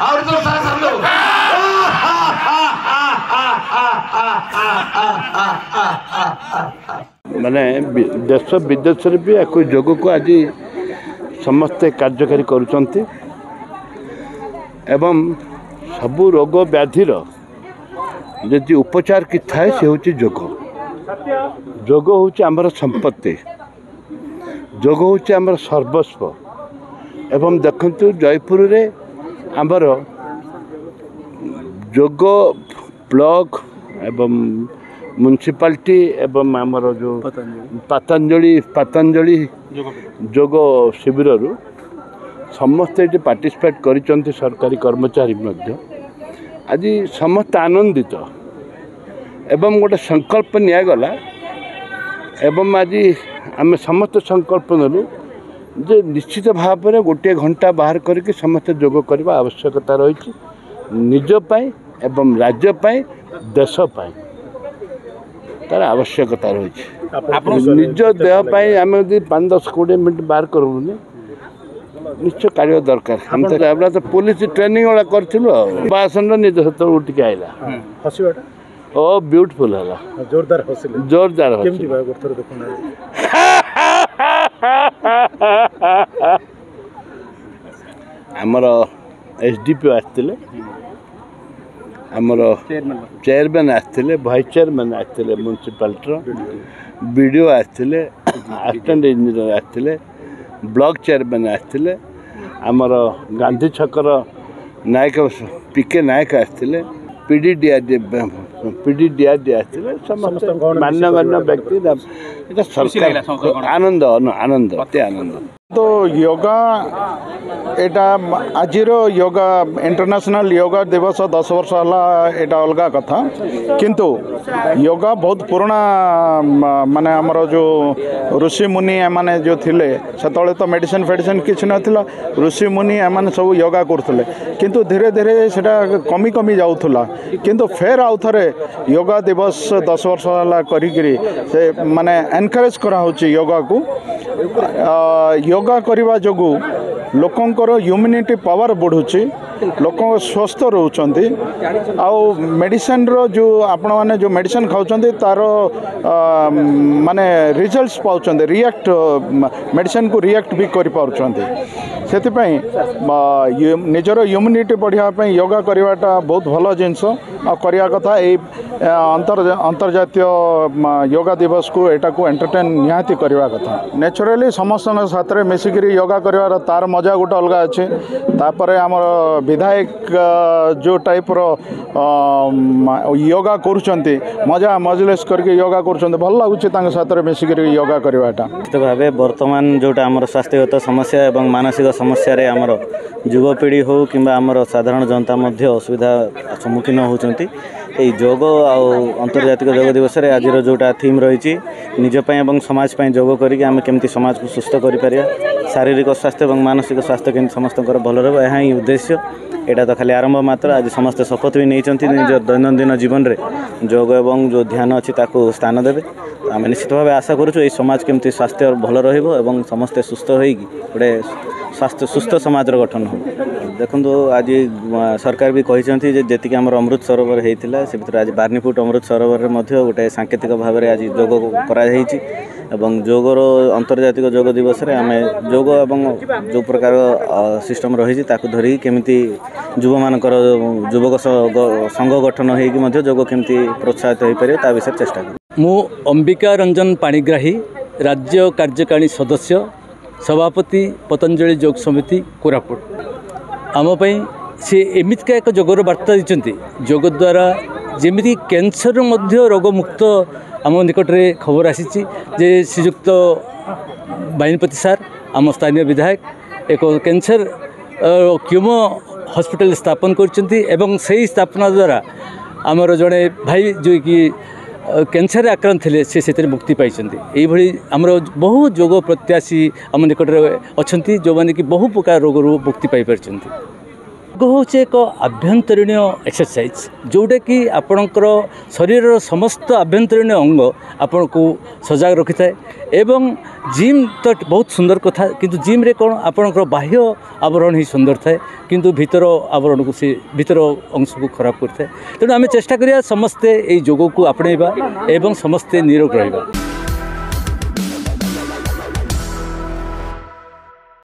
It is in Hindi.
और तो सारा सब लोग माने देश विदेश भी या जोग को आज समस्ते कार्यकारी करुँच एवं सबू रोग व्याधिर यदि उपचार कि थाए से हूँ जोग जोग हूँ आमर संपत्ति जोग हूँ आमर सर्वस्व एवं देखु जयपुर रे आमर जोग ब्लॉक एवं म्युनिसिपालिटी एवं आमर जो पतंजलि जोग शिविर समस्ते ये पार्टिसिपेट कर सरकारी कर्मचारी आज समस्त आनंदित एवं गोटे संकल्प निगला एवं आज आम समस्त संकल्प नेलु जे निश्चित भाव में गोटे घंटा बाहर करके समस्त जोग करने आवश्यकता रही निजपाई एवं राज्यपाई देशपाई तार आवश्यकता रही निज देहपाई आम यदि 5-10-20 मिनट बाहर करूँ निश्चय कार्य दरकार हम तो पुलिस ट्रेनिंग वाला करूँ बासन निज सत उठिक आईला ओ ब्यूटीफुल है जोरदार जोरदार आमर एसडीपी आसते आमर चेयरमैन आसते वाइस चेयरमैन आसते म्युनिसिपालिटी बीडीओ आसते असिस्टेंट इंजीनियर आसते ब्लॉक चेयरमैन आसते आमर गांधी छकर नायक पीके नायक आसते पीडीडीआरडी आसते समस्त मान्यगण्य व्यक्ति सरकार आनंद आनंद अति आनंद तो योगा एटा आजिर योगा इंटरनेशनल योगा दिवस 10 वर्ष है एटा अलग कथा किंतु योगा बहुत पुराना माने हमर जो ऋषि मुनि माने जो थिले सेतले तो मेडिसिन फेडिसिन किछ नथिला ऋषि मुनि माने सब योगा करथले किंतु धीरे धीरे सेटा कमी कमी जाउथला किंतु फेर आउ थरे योगा दिवस 10 वर्ष है करी से माने एनकरेज करा होची योगा को योगा करने जोगु लोकंकर ह्यूमिनिटी पावर बढ़ुची लोक स्वस्थ रोचंती आउ मेडिसिन रो जो आपण माने जो मेडिसिन खाउचंती तार माने रिजल्ट्स पाउचंती रिएक्ट मेडिसिन को रिएक्ट भी करि पाउचंती सेति पई निजर ह्यूमिनिटी बढ़िया योगा करवाटा बहुत भल जिनस आ करिया कथा ए अंतर्जातीय योगा दिवस को एटा को एंटरटेन निहाती करवा कथा नेचुरली समस्त साथ में मिसिकी योगा कर तार मजा गोटे अलग अच्छे तापर आमर विधायक जो टाइप रो योगा करुँच मजा मजलिस करके योगा करुँच भल लगुच साथ में मिसिकी योगा करवाटा निश्चित भाव बर्तमान जोटा आमर स्वास्थ्यगत समस्या एवं मानसिक समस्या रे आमर युवपीढ़ी हो कि आमर साधारण जनता मध्य असुविधा सम्मुखीन होती योग आंतर्जातिक योग दिवस रे आज जोटा थीम रही निजपाई एवं समाज पाई योग करके आम केमती समाज को सुस्थ करिपारिया शारीरिक स्वास्थ्य एवं मानसिक स्वास्थ्य केमती समस्त भल रहा यह ही उद्देश्य एटा तो खाली आरंभ मात्र आज समस्त शपथ भी नहीं निज दैनंदिन जीवन में योग एवं जो ध्यान अच्छी ताकू स्थान देवे आम निश्चित भाव आशा करूँ समाज केमती स्वास्थ्य भल रही समस्ते सुस्थ हो गोटे स्वास्थ्य सुस्थ समाज गठन हो देखो आज सरकार भी कहते जी आम अमृत सरोवर होता से भर आज बार्नीपुट अमृत सरोवर में गोटे सांकेतिक भाव में आज योग कर योगर अंतर्जातिक योग दिवस रे आम योग एवं जो प्रकार सिस्टम रही धरिकी केमिति युवा मानकर युवक संघ गठन होगी योग केमिति प्रोत्साहित हो पारे ता विषय चेष्टा करूँ। मु अंबिका रंजन पाणिग्राही राज्य कार्यकारिणी सदस्य सभापति पतंजलि योग समिति कोरापुट आमपाई से एमितिका एक योगर वार्ता देते योग द्वारा जमी कैंसर रोग मुक्त आम निकट में खबर आसी श्रीजुक्त बाइनपति सार आम स्थानीय विधायक एक कैंसर क्यूमो हॉस्पिटल स्थापन कर स्थापना द्वारा आमर जड़े भाई जो कि कैंसर आक्रांत थे से मुक्ति पाई यही आमर बहु योग प्रत्याशी आम निकट में अच्छा जो मैंने कि बहु प्रकार रोग मुक्ति पाई पार ହେଉଛି ଏକ ଆଭ୍ୟନ୍ତରୀଣ ଏକ୍ସରସାଇଜ୍ ଯେଉଁଟା କି ଆପଣଙ୍କର ଶରୀରର ସମସ୍ତ ଆଭ୍ୟନ୍ତରୀଣ ଅଙ୍ଗ ଆପଣଙ୍କୁ ସଜାଗ ରଖିଥାଏ। ଏବଂ ଜିମ୍ ତ ବହୁତ ସୁନ୍ଦର କଥା, କିନ୍ତୁ ଜିମ୍ରେ କ'ଣ ଆପଣଙ୍କର ବାହ୍ୟ ଆବରଣ ହିଁ ସୁନ୍ଦର ଥାଏ, କିନ୍ତୁ ଭିତର ଆବରଣକୁ ସେ ଭିତର ଅଂଶକୁ ଖରାପ କରିଥାଏ। ତେଣୁ ଆମେ ଚେଷ୍ଟା କରିବା ସମସ୍ତେ ଏଇ ଯୋଗକୁ ଆପଣେଇବା ଏବଂ ସମସ୍ତେ ନିରୋଗ ରହିବା।